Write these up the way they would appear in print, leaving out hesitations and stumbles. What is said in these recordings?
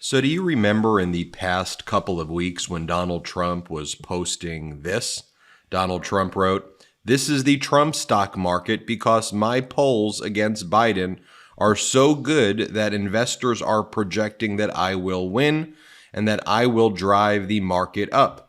So do you remember in the past couple of weeks when Donald Trump was posting this? Donald Trump wrote, "This is the Trump stock market because my polls against Biden are so good that investors are projecting that I will win and that I will drive the market up.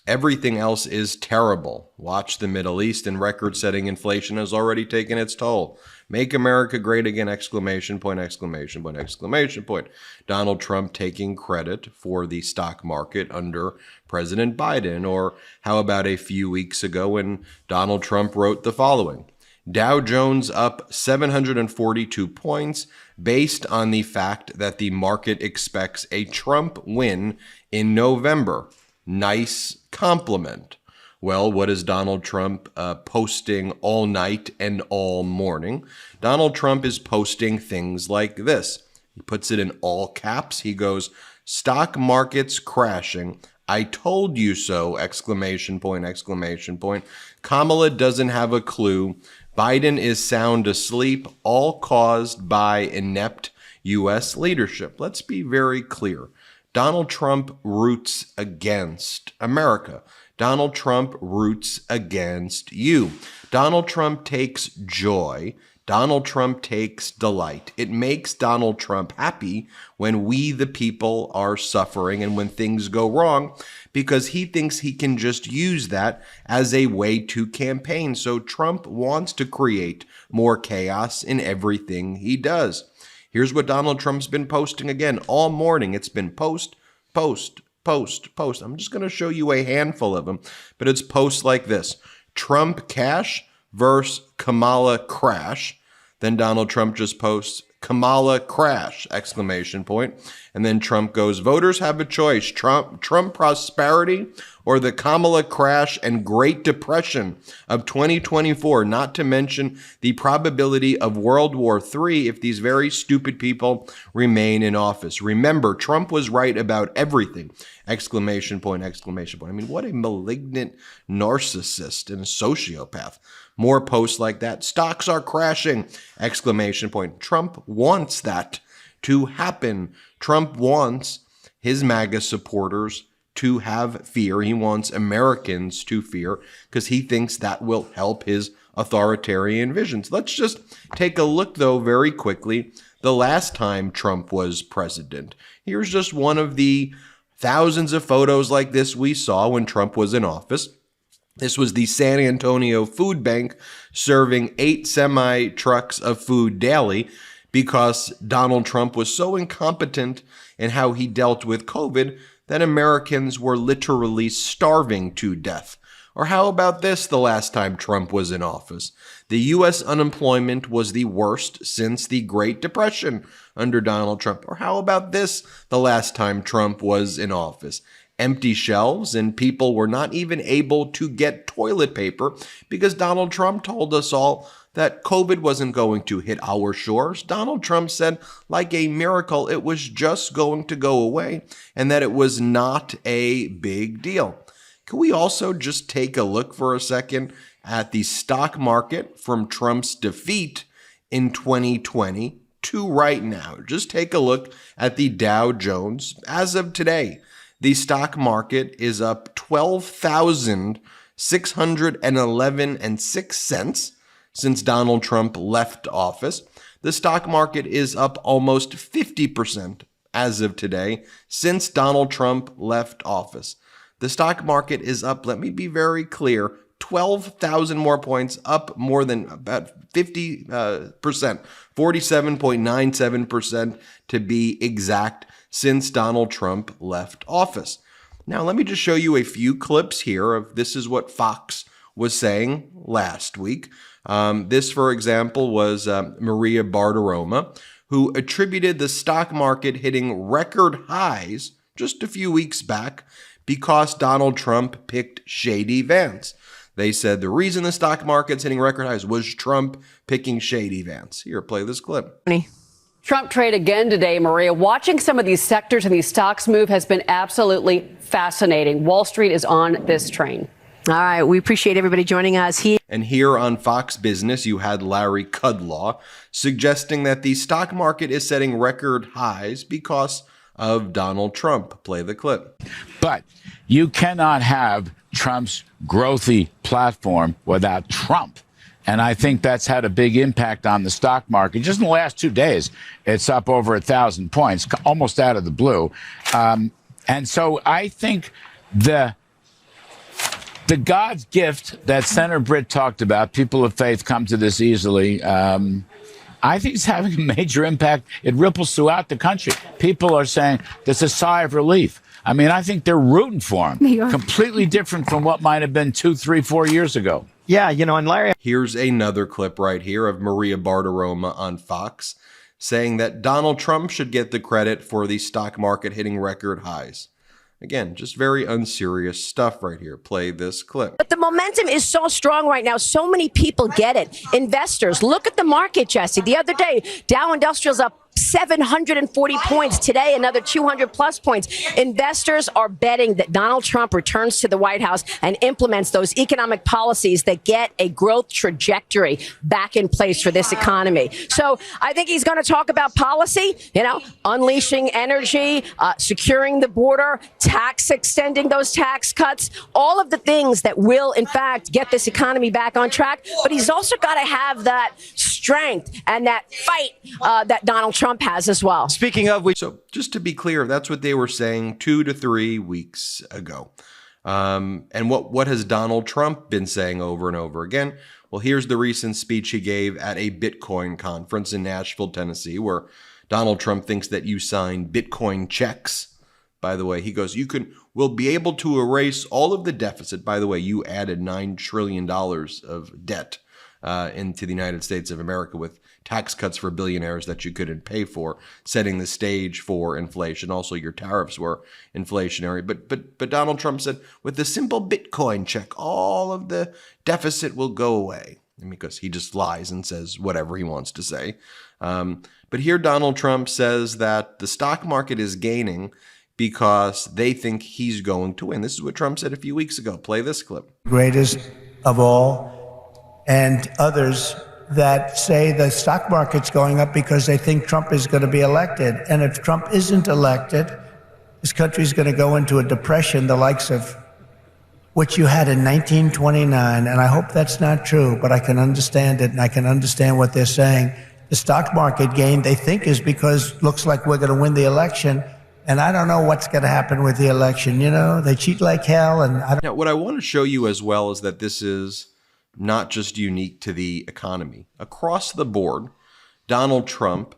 Everything else is terrible. Watch the Middle East, and record-setting inflation has already taken its toll. Make America great again, exclamation point, exclamation point, exclamation point." Donald Trump taking credit for the stock market under President Biden. Or how about a few weeks ago when Donald Trump wrote the following: Dow Jones up 742 points based on the fact that the market expects a Trump win in November. Nice compliment. Well, what is Donald Trump posting all night and all morning? Donald Trump is posting things like this. He puts it in all caps. He goes, "Stock markets crashing. I told you so, exclamation point, exclamation point. Kamala doesn't have a clue. Biden is sound asleep, all caused by inept U.S. leadership." Let's be very clear. Donald Trump roots against America. Donald Trump roots against you. Donald Trump takes joy. Donald Trump takes delight. It makes Donald Trump happy when we, the people, are suffering and when things go wrong, because he thinks he can just use that as a way to campaign. So Trump wants to create more chaos in everything he does. Here's what Donald Trump's been posting again all morning. It's been post, post, post, post. I'm just going to show you a handful of them, but it's posts like this: Trump cash versus Kamala crash. Then Donald Trump just posts Kamala crash, exclamation point. And then Trump goes, "Voters have a choice, Trump prosperity or the Kamala crash and Great Depression of 2024, not to mention the probability of World War III if these very stupid people remain in office. Remember, Trump was right about everything, exclamation point, exclamation point." I mean, what a malignant narcissist and a sociopath. More posts like that. "Stocks are crashing, exclamation point." Trump wants that to happen. Trump wants his MAGA supporters to have fear. He wants Americans to fear because he thinks that will help his authoritarian visions. Let's just take a look, though, very quickly, the last time Trump was president. Here's just one of the thousands of photos like this we saw when Trump was in office. This was the San Antonio Food Bank serving 8 semi-trucks of food daily because Donald Trump was so incompetent in how he dealt with COVID that Americans were literally starving to death. Or how about this the last time Trump was in office? The U.S. unemployment was the worst since the Great Depression under Donald Trump. Or how about this the last time Trump was in office? Empty shelves, and people were not even able to get toilet paper because Donald Trump told us all that COVID wasn't going to hit our shores. Donald Trump said, like a miracle, it was just going to go away and that it was not a big deal. Can we also just take a look for a second at the stock market from Trump's defeat in 2020 to right now? Just take a look at the Dow Jones. As of today, the stock market is up 12,611.06 cents since Donald Trump left office. The stock market is up almost 50% as of today since Donald Trump left office. The stock market is up, let me be very clear, 12,000 more points, up more than about 50%, 47.97% to be exact, since Donald Trump left office. Now, let me just show you a few clips here of this is what Fox was saying last week. This, for example, was Maria Bartiromo, who attributed the stock market hitting record highs just a few weeks back because Donald Trump picked Shady Vance. They said the reason the stock market's hitting record highs was Trump picking Shady Vance. Here, play this clip. Trump trade again today, Maria. Watching some of these sectors and these stocks move has been absolutely fascinating. Wall Street is on this train. All right. We appreciate everybody joining us here. And here on Fox Business, you had Larry Kudlow suggesting that the stock market is setting record highs because of Donald Trump. Play the clip. But you cannot have Trump's growthy platform without Trump. And I think that's had a big impact on the stock market. Just in the last 2 days, it's up over 1,000 points, almost out of the blue. And so I think the God's gift that Senator Britt talked about, people of faith come to this easily, I think it's having a major impact. It ripples throughout the country. People are saying there's a sigh of relief. I mean, I think they're rooting for him. Completely different from what might have been 2, 3, 4 years ago. Yeah, and Larry. Here's another clip right here of Maria Bartiromo on Fox saying that Donald Trump should get the credit for the stock market hitting record highs. Again, just very unserious stuff right here. Play this clip. But the momentum is so strong right now. So many people get it. Investors, look at the market, Jesse. The other day, Dow Industrial's up 740 points. Today, another 200 plus points. Investors are betting that Donald Trump returns to the White House and implements those economic policies that get a growth trajectory back in place for this economy. So I think he's going to talk about policy, unleashing energy, securing the border, extending those tax cuts, all of the things that will, in fact, get this economy back on track. But he's also got to have that strength and that fight that Donald Trump has as well. Speaking of, So just to be clear, that's what they were saying 2 to 3 weeks ago. And what has Donald Trump been saying over and over again? Well, here's the recent speech he gave at a Bitcoin conference in Nashville, Tennessee, where Donald Trump thinks that you sign Bitcoin checks. By the way, he goes, we'll be able to erase all of the deficit. By the way, you added $9 trillion of debt into the United States of America with tax cuts for billionaires that you couldn't pay for, setting the stage for inflation. Also, your tariffs were inflationary. But Donald Trump said, with the simple Bitcoin check, all of the deficit will go away. Because he just lies and says whatever he wants to say. But here Donald Trump says that the stock market is gaining because they think he's going to win. This is what Trump said a few weeks ago. Play this clip. Greatest of all, and others that say the stock market's going up because they think Trump is going to be elected. And if Trump isn't elected, this country's going to go into a depression, the likes of which you had in 1929. And I hope that's not true, but I can understand it, and I can understand what they're saying. The stock market gain, they think, is because looks like we're going to win the election. And I don't know what's going to happen with the election. They cheat like hell. And Now, what I want to show you as well is that this is not just unique to the economy. Across the board, Donald Trump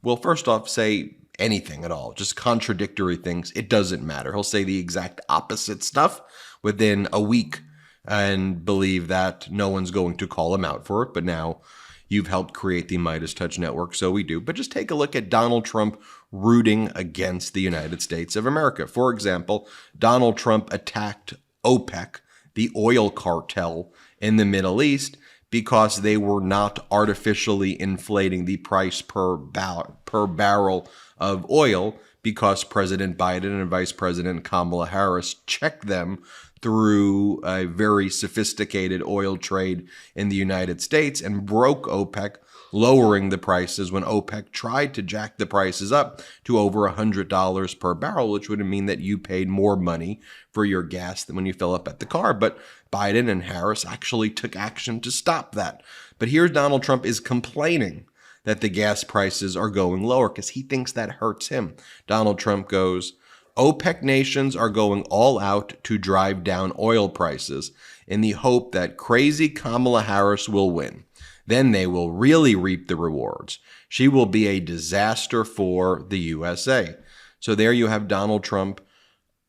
will first off say anything at all, just contradictory things. It doesn't matter. He'll say the exact opposite stuff within a week and believe that no one's going to call him out for it. But now you've helped create the MeidasTouch network, so we do. But just take a look at Donald Trump rooting against the United States of America. For example, Donald Trump attacked OPEC, the oil cartel in the Middle East, because they were not artificially inflating the price per barrel of oil, because President Biden and Vice President Kamala Harris checked them through a very sophisticated oil trade in the United States and broke OPEC, lowering the prices when OPEC tried to jack the prices up to over $100 per barrel, which would mean that you paid more money for your gas than when you fill up at the car. But Biden and Harris actually took action to stop that. But here Donald Trump is complaining that the gas prices are going lower because he thinks that hurts him. Donald Trump goes, OPEC nations are going all out to drive down oil prices in the hope that crazy Kamala Harris will win. Then they will really reap the rewards. She will be a disaster for the USA. So there you have Donald Trump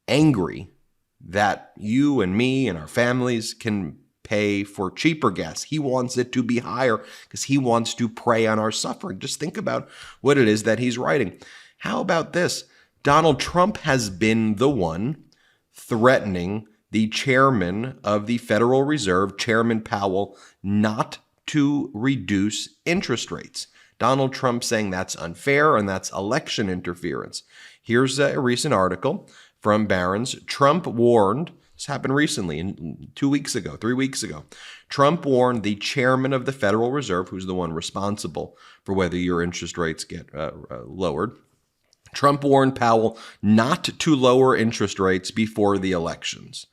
angry that you and me and our families can pay for cheaper gas. He wants it to be higher because he wants to prey on our suffering. Just think about what it is that he's writing. How about this? Donald Trump has been the one threatening the chairman of the Federal Reserve, Chairman Powell, not to reduce interest rates. Donald Trump saying that's unfair and that's election interference. Here's a recent article from Barron's. Trump warned, this happened recently, 2 weeks ago, 3 weeks ago. Trump warned the chairman of the Federal Reserve, who's the one responsible for whether your interest rates get lowered, Trump warned Powell not to lower interest rates before the elections.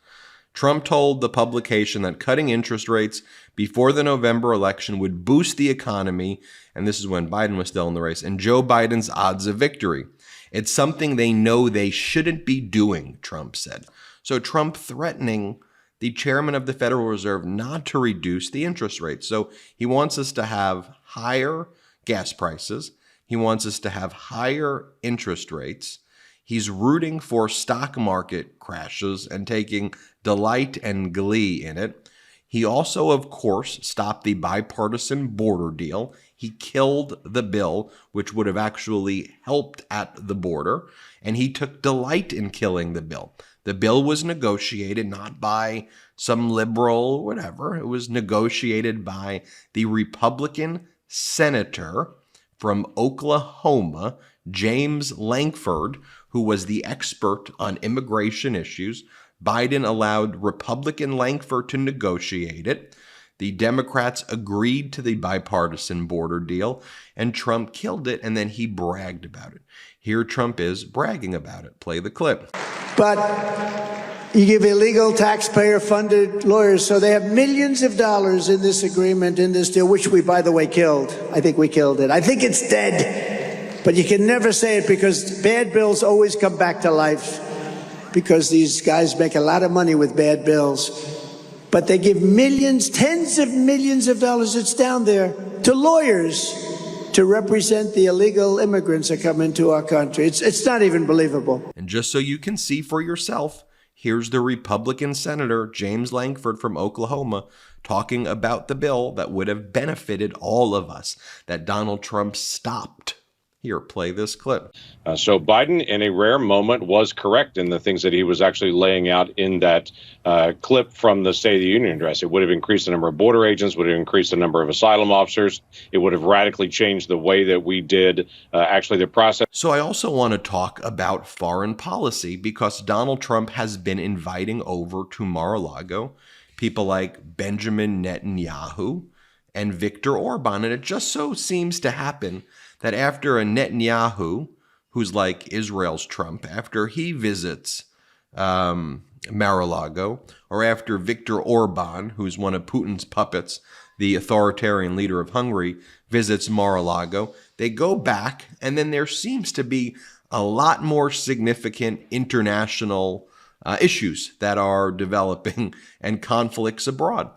Trump told the publication that cutting interest rates before the November election would boost the economy, and this is when Biden was still in the race, and Joe Biden's odds of victory. It's something they know they shouldn't be doing, Trump said. So Trump threatening the chairman of the Federal Reserve not to reduce the interest rates. So he wants us to have higher gas prices. He wants us to have higher interest rates. He's rooting for stock market crashes and taking delight and glee in it. He also, of course, stopped the bipartisan border deal. He killed the bill, which would have actually helped at the border, and he took delight in killing the bill. The bill was negotiated not by some liberal whatever. It was negotiated by the Republican senator from Oklahoma, James Lankford, who was the expert on immigration issues. Biden allowed Republican Lankford to negotiate it. The Democrats agreed to the bipartisan border deal, and Trump killed it, and then he bragged about it. Here Trump is bragging about it. Play the clip. But you give illegal taxpayer-funded lawyers, so they have millions of dollars in this agreement, in this deal, which we, by the way, killed. I think we killed it. I think it's dead. But you can never say it because bad bills always come back to life because these guys make a lot of money with bad bills. But they give millions, tens of millions of dollars, it's down there, to lawyers to represent the illegal immigrants that come into our country. It's not even believable. And just so you can see for yourself, here's the Republican Senator James Lankford from Oklahoma talking about the bill that would have benefited all of us, that Donald Trump stopped. Here, play this clip. So Biden, in a rare moment, was correct in the things that he was actually laying out in that clip from the State of the Union address. It would have increased the number of border agents, would have increased the number of asylum officers. It would have radically changed the way that we did actually the process. So I also want to talk about foreign policy because Donald Trump has been inviting over to Mar-a-Lago people like Benjamin Netanyahu and Viktor Orban. And it just so seems to happen that after a Netanyahu, who's like Israel's Trump, after he visits Mar-a-Lago, or after Viktor Orban, who's one of Putin's puppets, the authoritarian leader of Hungary, visits Mar-a-Lago, they go back, and then there seems to be a lot more significant international issues that are developing and conflicts abroad.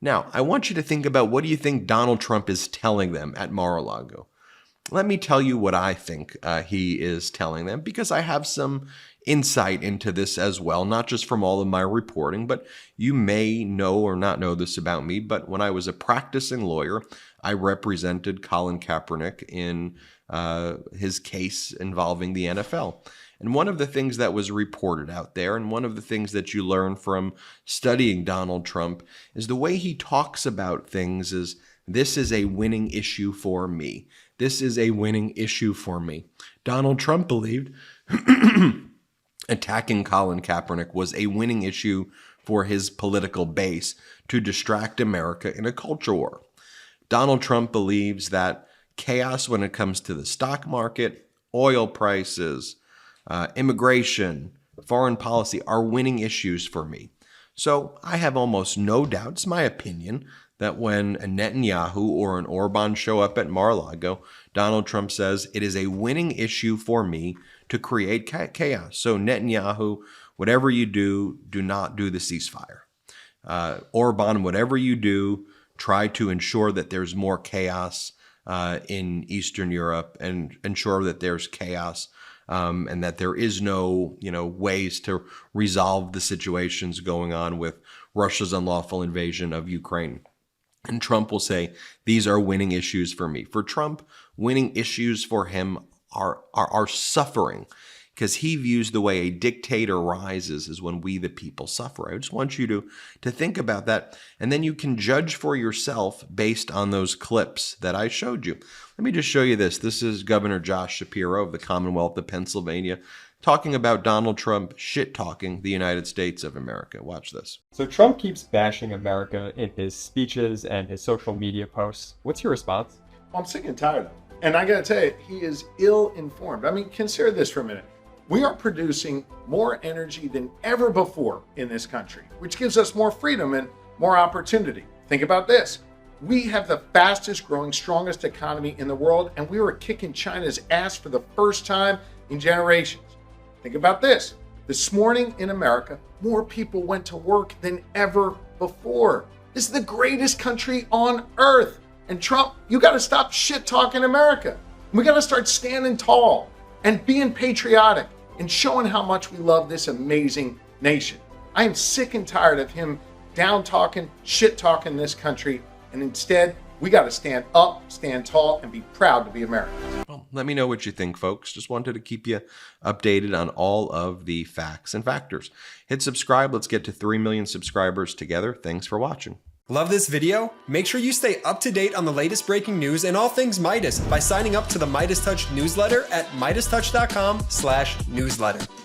Now, I want you to think about what do you think Donald Trump is telling them at Mar-a-Lago? Let me tell you what I think he is telling them, because I have some insight into this as well, not just from all of my reporting, but you may know or not know this about me, but when I was a practicing lawyer, I represented Colin Kaepernick in his case involving the NFL. And one of the things that was reported out there, and one of the things that you learn from studying Donald Trump, is the way he talks about things is, this is a winning issue for me. This is a winning issue for me. Donald Trump believed attacking Colin Kaepernick was a winning issue for his political base to distract America in a culture war. Donald Trump believes that chaos when it comes to the stock market, oil prices, immigration, foreign policy are winning issues for me. So I have almost no doubt, it's my opinion, that when a Netanyahu or an Orban show up at Mar-a-Lago, Donald Trump says it is a winning issue for me to create chaos. So Netanyahu, whatever you do, do not do the ceasefire. Orban, whatever you do, try to ensure that there's more chaos in Eastern Europe and ensure that there's chaos and that there is no, ways to resolve the situations going on with Russia's unlawful invasion of Ukraine. And Trump will say, these are winning issues for me. For Trump, winning issues for him are suffering, because he views the way a dictator rises is when we the people suffer. I just want you to think about that, and then you can judge for yourself based on those clips that I showed you. Let me just show you this. This is Governor Josh Shapiro of the Commonwealth of Pennsylvania talking about Donald Trump shit-talking the United States of America. Watch this. So Trump keeps bashing America in his speeches and his social media posts. What's your response? I'm sick and tired of it. And I got to tell you, he is ill-informed. I mean, consider this for a minute. We are producing more energy than ever before in this country, which gives us more freedom and more opportunity. Think about this. We have the fastest growing, strongest economy in the world, and we were kicking China's ass for the first time in generations. Think about this. This morning in America, more people went to work than ever before. This is the greatest country on earth. And Trump, you got to stop shit talking America. We got to start standing tall and being patriotic and showing how much we love this amazing nation. I am sick and tired of him down talking, shit talking this country. And instead, we got to stand up, stand tall, and be proud to be Americans. Well, let me know what you think, folks. Just wanted to keep you updated on all of the facts and factors. Hit subscribe. Let's get to 3 million subscribers together. Thanks for watching. Love this video? Make sure you stay up to date on the latest breaking news and all things Midas by signing up to the MeidasTouch newsletter at MeidasTouch.com/newsletter.